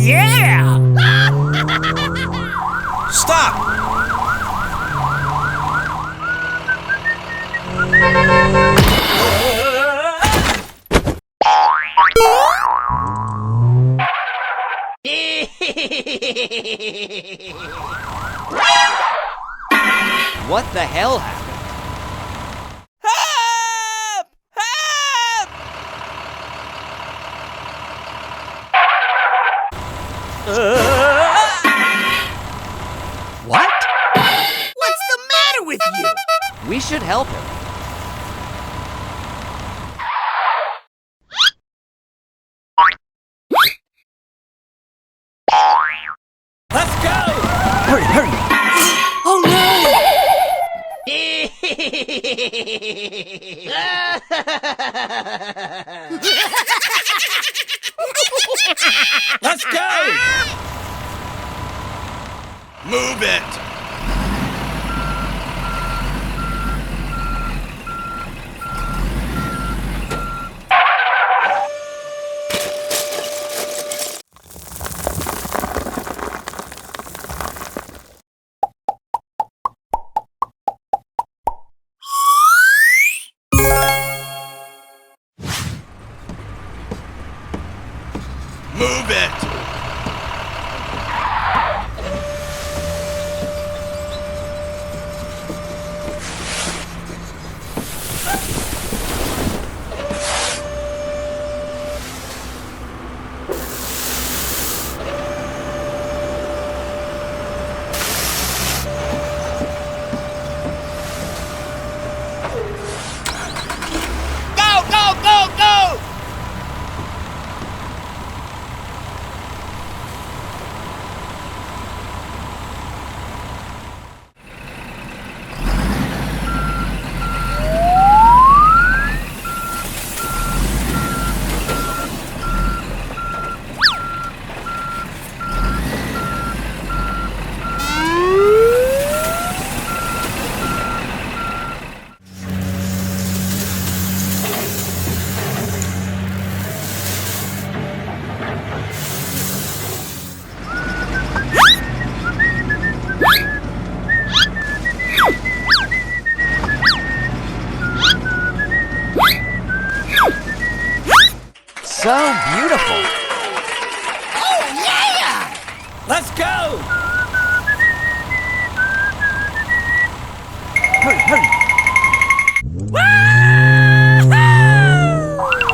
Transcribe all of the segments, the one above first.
yeah! Stop! What the hell happened? Help! Help! What? What's the matter with you? We should help him. Let's go! Hurry, hurry! Oh no! Let's go! Move it! Move it! Go, go, go, go! So beautiful. Oh yeah! Let's go! Hurry, hurry!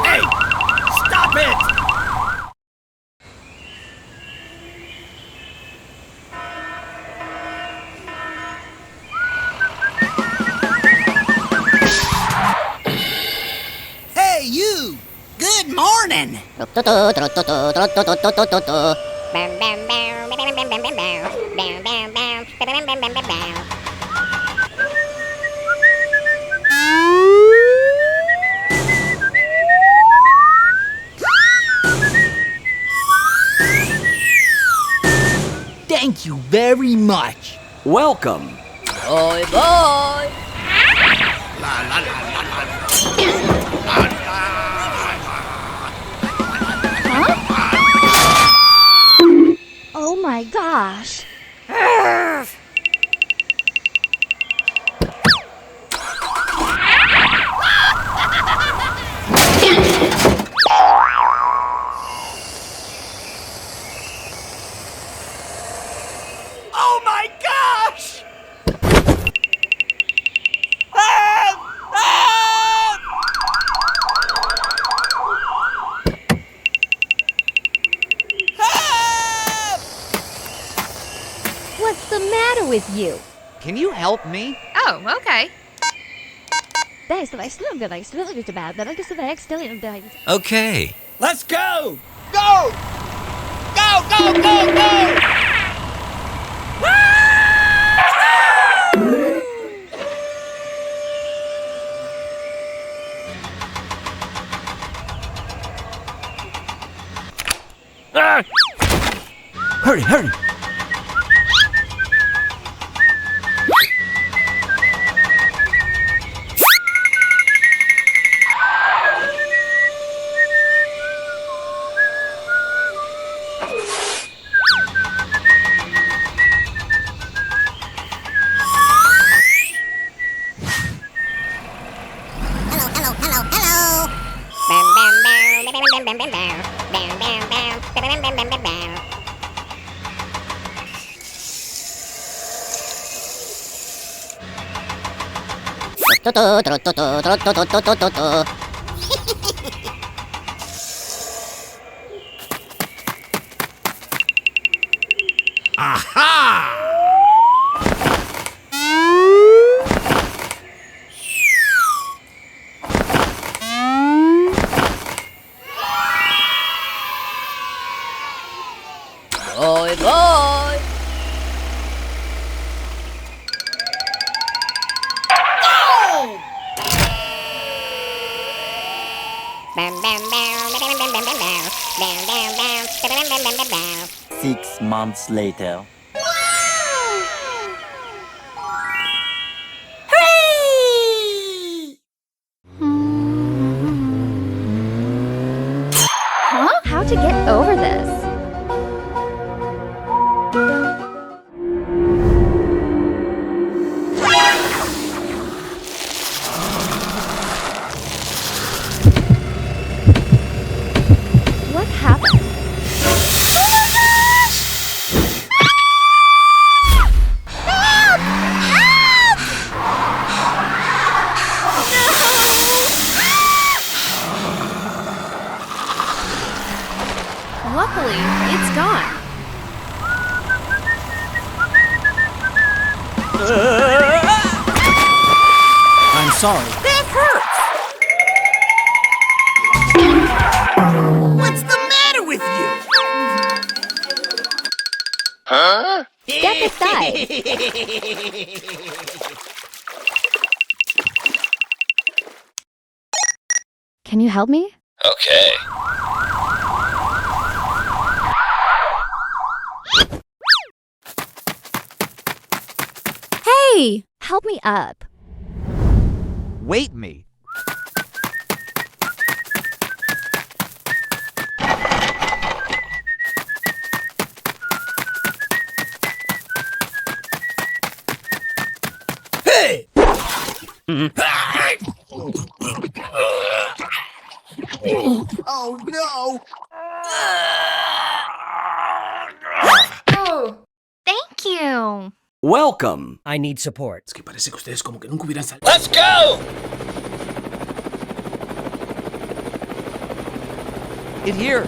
Hey! Stop it! Hey you! Good morning! Thank you very much. Welcome. Bye bye. Oh my gosh. Oh my gosh! Help! Help! Help! What's the matter with you? Can you help me? Oh, okay. Okay. Let's go! Go! Go, go, go, go! Hurry, hurry! Bye bye. Bam bam bam bam bam bam bam bam bam bam. 6 months later. Huh? How to get over this? What happened? Luckily, it's gone. I'm sorry. That hurts! What's the matter with you? Step aside. Can you help me? Okay. Hey! Help me up. Wait me. Hey! Oh no! Oh, thank you. Welcome. I need support. Es que parece que ustedes como que nunca hubieran salido. ¡Let's go! Get here.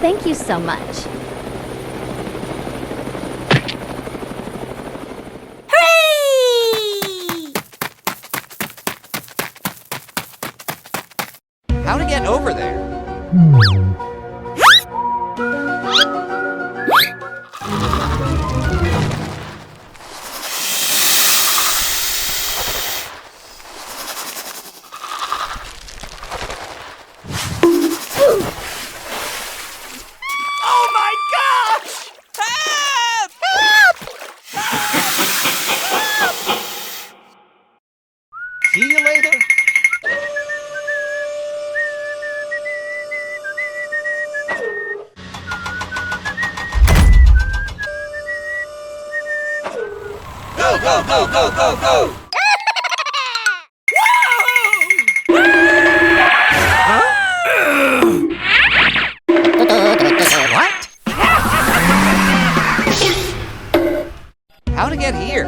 Thank you so much. How to get over there? Oh my gosh! Help! Help! See you later. Go, go, go, go, go, go! What? How to get here?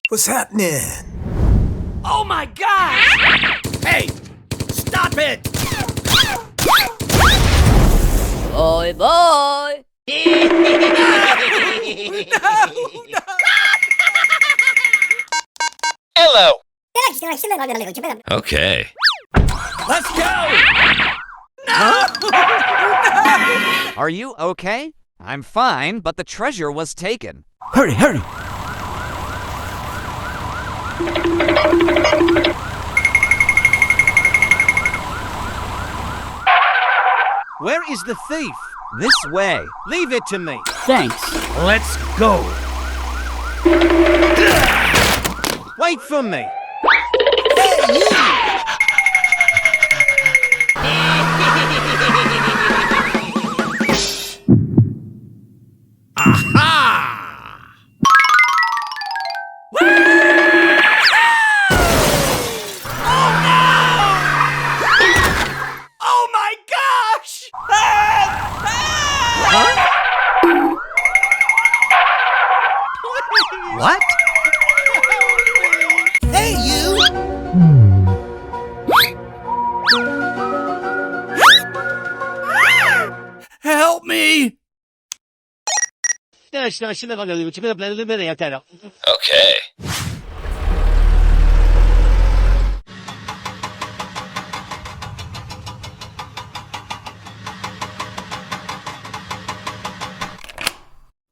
What's happening? Oh my gosh! Hey! Stop it! Bye bye. Hello! Okay. Let's go! Are you okay? I'm fine, but the treasure was taken. Hurry, hurry. Where is the thief? This way. Leave it to me. Thanks. Let's go. Wait for me. Oh my gosh! What? Hey, you! Help me! Okay.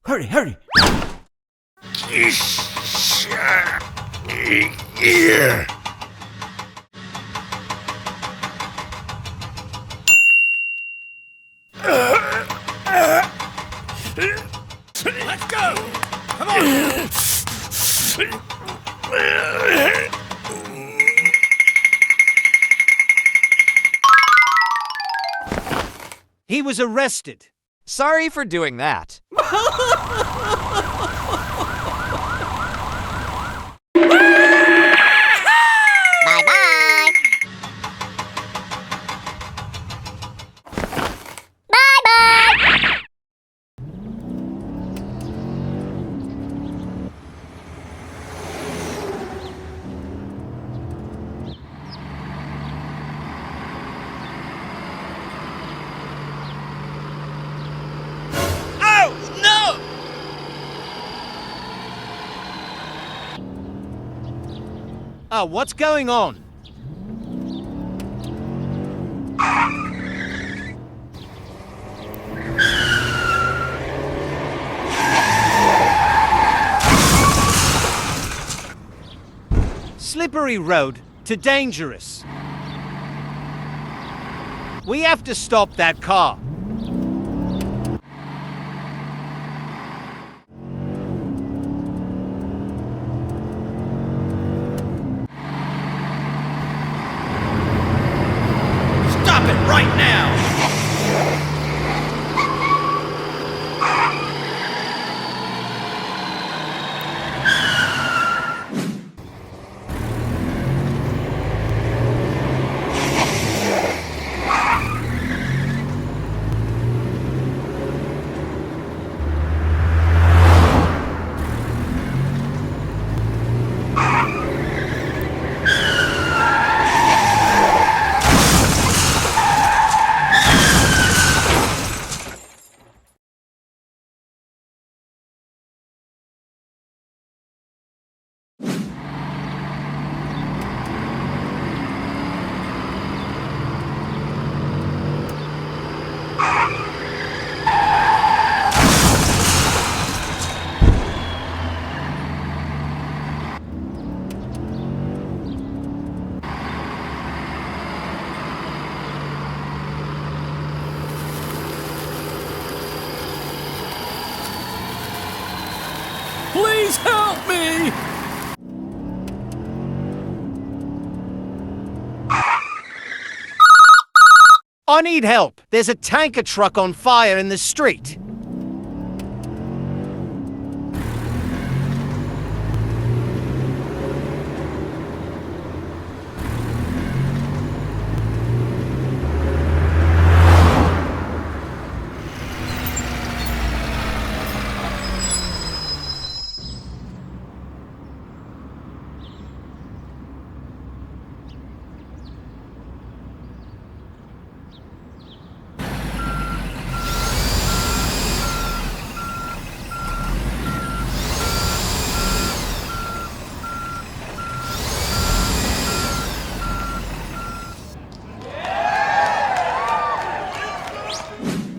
Hurry, hurry! Let's go! Come on! He was arrested. Sorry for doing that. Bye-bye. Bye-bye. Oh, no! Oh, what's going on? Slippery road to dangerous. We have to stop that car. Stop it right now! Please help me! I need help. There's a tanker truck on fire in the street.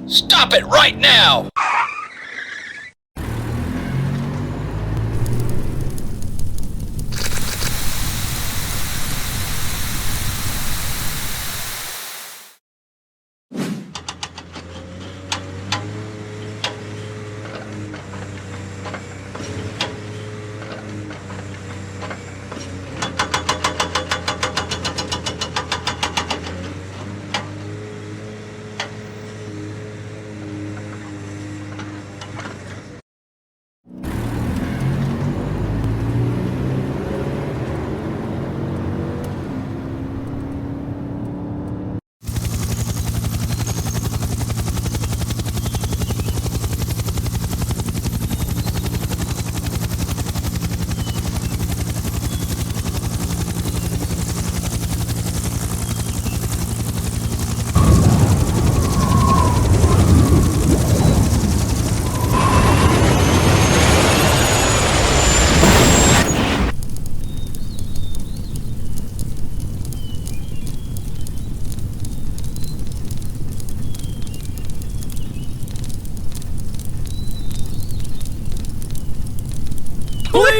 Stop it right now!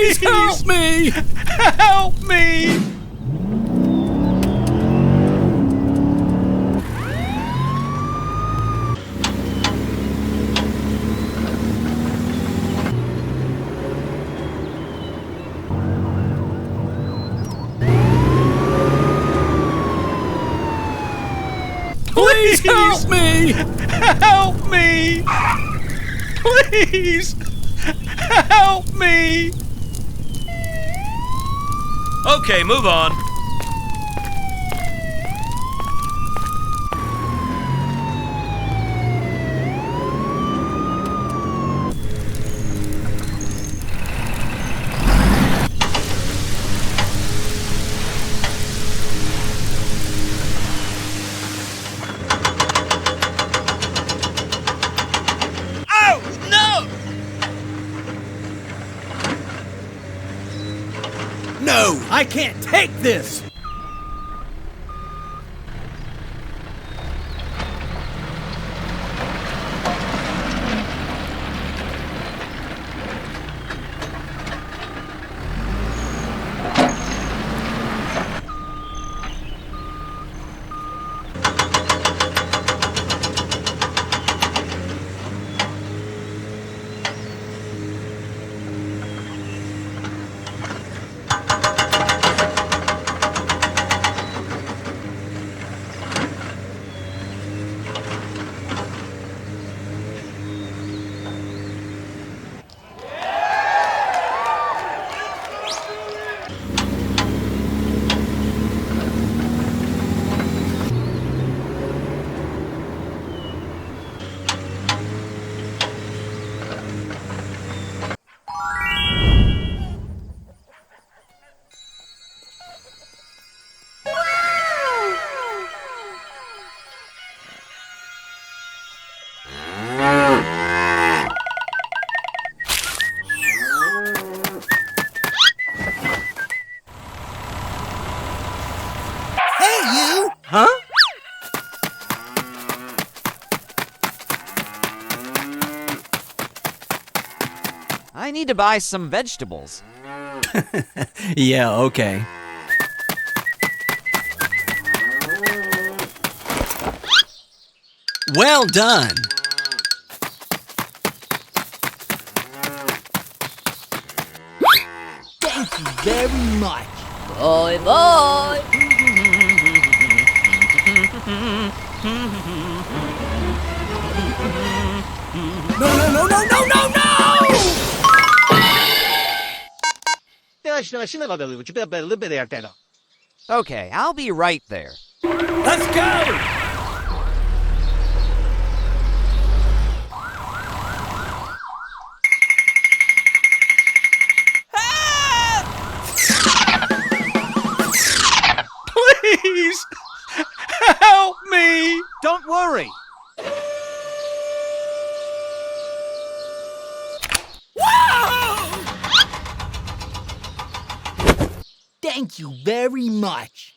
Please help me! Help me! Please help me! Help me! Please! Help me! Okay, move on. No, I can't take this! Huh? I need to buy some vegetables. Yeah, okay. Well done. Thank you very much. Bye bye. Okay, I'll be right there. Let's go! Please! Help me! Don't worry. Thank you very much.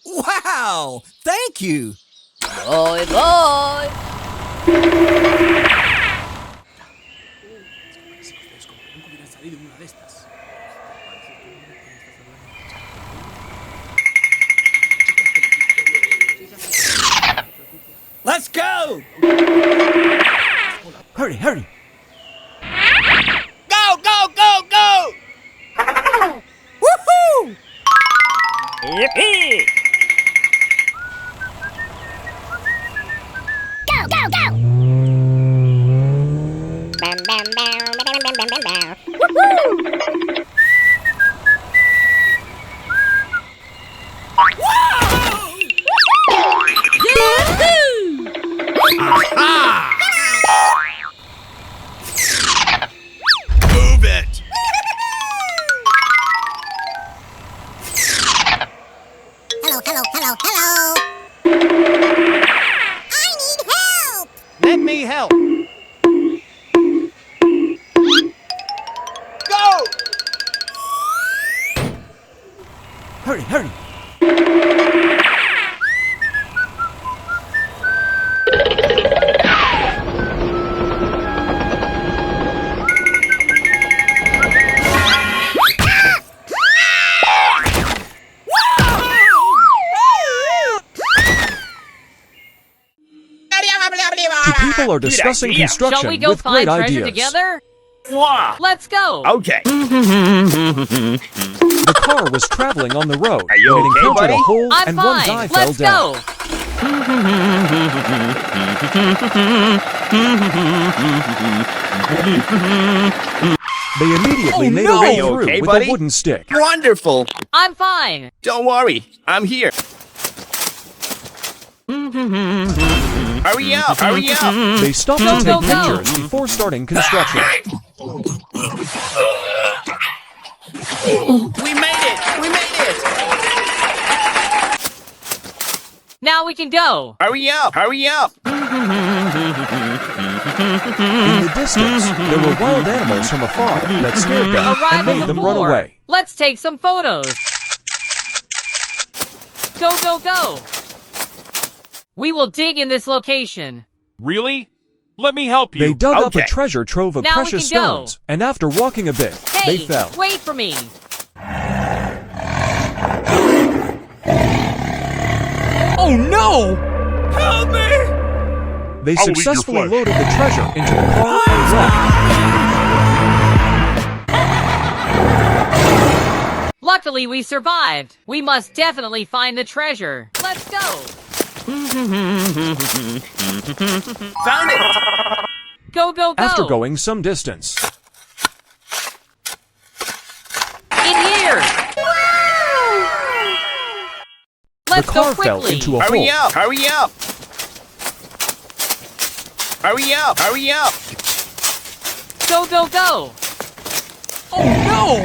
Wow! Thank you. Bye bye. Let's go! Hurry, hurry. Go, go, go, go! Woohoo! Yippee! Go, go, go! Bam, bam, bam, bam, bam, bam, bam, bam. Woohoo! Move it! Hurry, hurry. Two people are discussing idea. construction Shall we go with find great treasure ideas. together? Wow. Let's go. Okay. The car was traveling on the road Are you when it okay, encountered buddy? a hole I'm and one fine. guy fell Let's down. go. They immediately made no! a way Are you through okay, with buddy? a wooden stick. Wonderful. I'm fine. Don't worry. I'm here. Hurry up. Hurry up. They stopped Go, to go, take go. pictures before starting construction. We made it. We made it. Now we can go. Hurry up. Hurry up. In the distance, there were wild animals from afar that scared them Arrive and on made the them run floor. away. Let's take some photos. Go, go, go. We will dig in this location. Really? Let me help you. They dug up a Okay. treasure trove of Now we precious can go. stones, and after walking a bit, they Hey, fell. wait for me. Oh no! Help me! They I'll eat your successfully flesh. loaded the treasure into the car and left. Luckily, we survived. We must definitely find the treasure. Let's go. Found it! Go, go, go. After going some distance, In here. the Let's car go fell quickly. into a Hurry hole. up. Hurry up. Hurry up. Hurry up. Go, go, go. Oh no!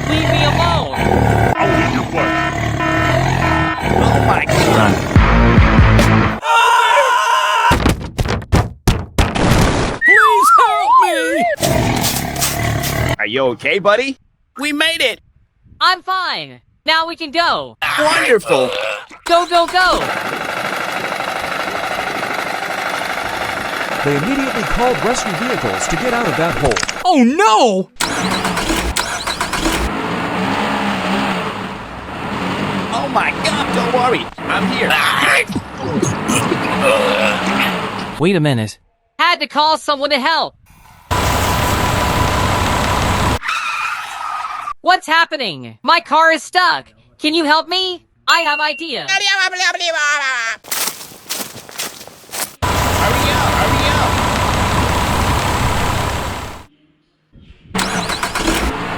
Leave me alone. I'll eat your flesh. Oh my god! Please help me! Are you okay, buddy? We made it! I'm fine. Now we can go. Wonderful! Go, go, go. They immediately called rescue vehicles to get out of that hole. Oh no! Oh my god, don't worry. I'm here. Wait a minute. Had to call someone to help. What's happening? My car is stuck. Can you help me? I have idea. Hurry up, hurry up!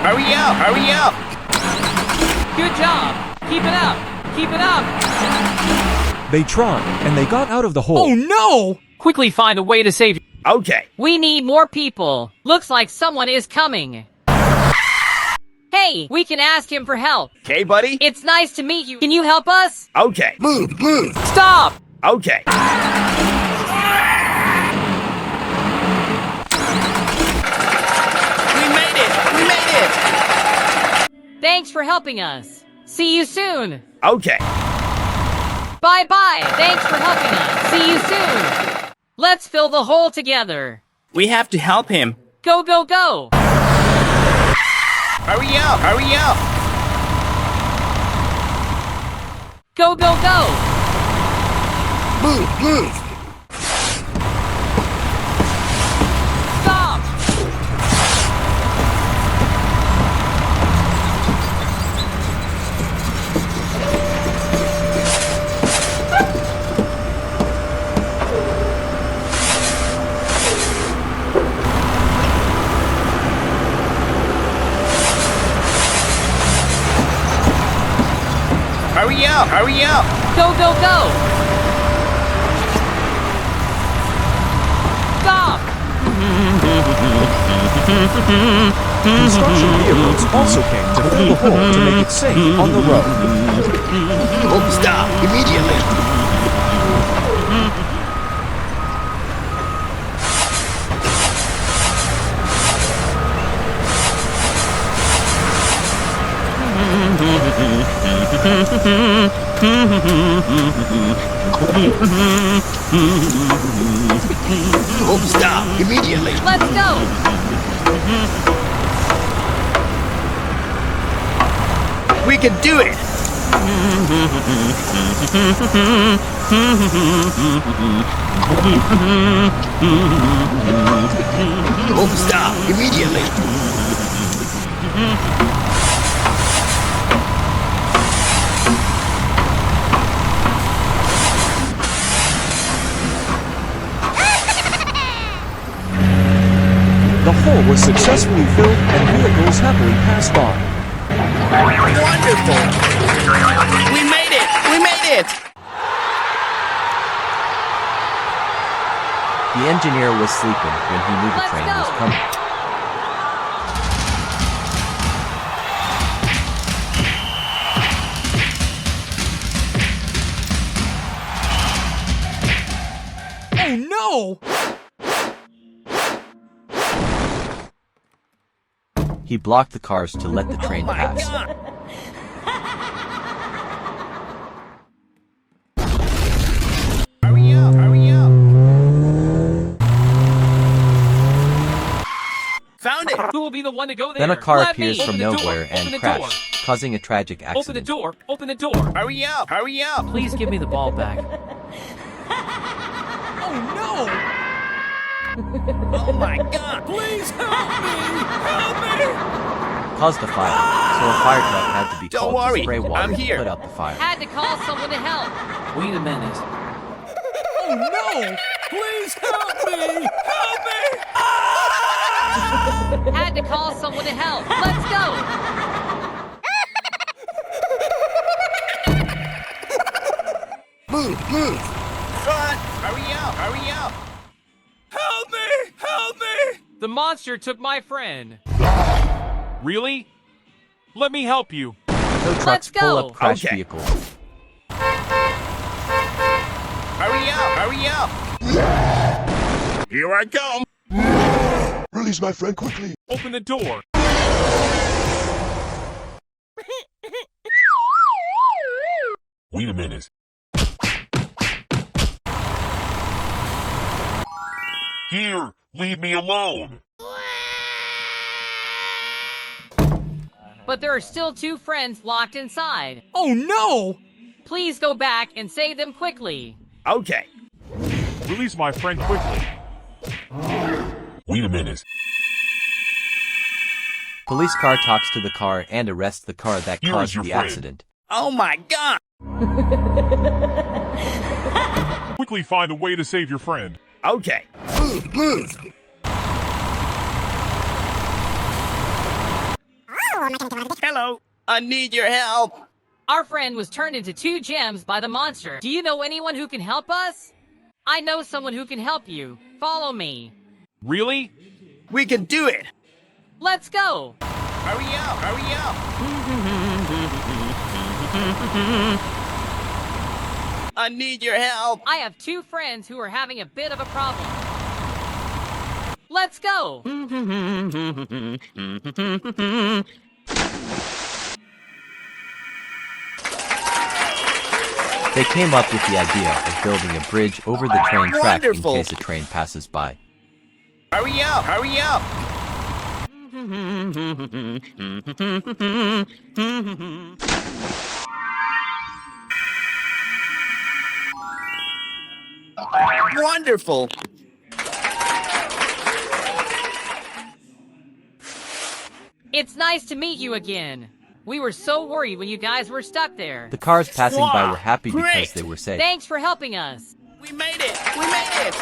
Hurry up, hurry up! Good job. Keep it up. Keep it up. They tried, and they got out of the hole. Oh no! Quickly find a way to save you. Okay. We need more people. Looks like someone is coming. Hey, we can ask him for help. Okay, buddy? It's nice to meet you. Can you help us? Okay. Move. Stop! Okay. We made it! We made it! Thanks for helping us. See you soon. Okay. Bye-bye. Thanks for helping us. See you soon. Let's fill the hole together. We have to help him. Go, go, go. Hurry up, hurry up! Go, go, go. Move. Stop. Hurry up, hurry up! Go, go, go. Stop. Construction vehicles also came to fill the hole to make it safe on the road. Stop immediately! Oh, stop immediately. Let's go! We can do it! Oh, stop immediately. The hole was successfully filled and vehicles happily passed by. Wonderful! We made it! We made it! The engineer was sleeping when he knew the Let's train go. was coming. Oh, no! He blocked the cars to let the train pass. Hurry up! Hurry up! Found it! Who will be the one to go there? Then a car Let appears me. from Open the door. nowhere Open and the door. crashed, causing a tragic Open the accident. door. Open the door. Hurry up! Hurry up! Please give me the ball back. Oh, no! Oh my god! Please help me! Help me! Caused a fire, so a fire truck had to be Don't called worry, to spray water I'm to here. put out the fire. Had to call someone to help. Wait a minute. Oh, no! Please help me! Help me! Had to call someone to help. Let's go. Move, move! Run! Hurry up! Hurry up! Help me! Help me! The monster took my friend. Really? Let me help you. Tow trucks Let's pull go. up crashed Okay. vehicles. Hurry up! Hurry up! Here I come. Release my friend quickly. Open the door. Wait a minute. Here, leave me alone. But there are still two friends locked inside. Oh, no! Please go back and save them quickly. Okay. Release my friend quickly. Wait a minute. Police car talks to the car and arrests the car that Here is caused your the friend. accident. Oh my god! Quickly find a way to save your friend. Okay. Move, move! Hello. I need your help. Our friend was turned into two gems by the monster. Do you know anyone who can help us? I know someone who can help you. Follow me. Really? We can do it. Let's go. Hurry up! Hurry up! I need your help. I have two friends who are having a bit of a problem. Let's go. They came up with the idea of building a bridge over the train track Wonderful. in case a train passes by. Hurry up! Hurry up! Wonderful! It's nice to meet you again. We were so worried when you guys were stuck there. The cars passing by Wow, were happy because great. they were safe. Thanks for helping us. We made it! We made it!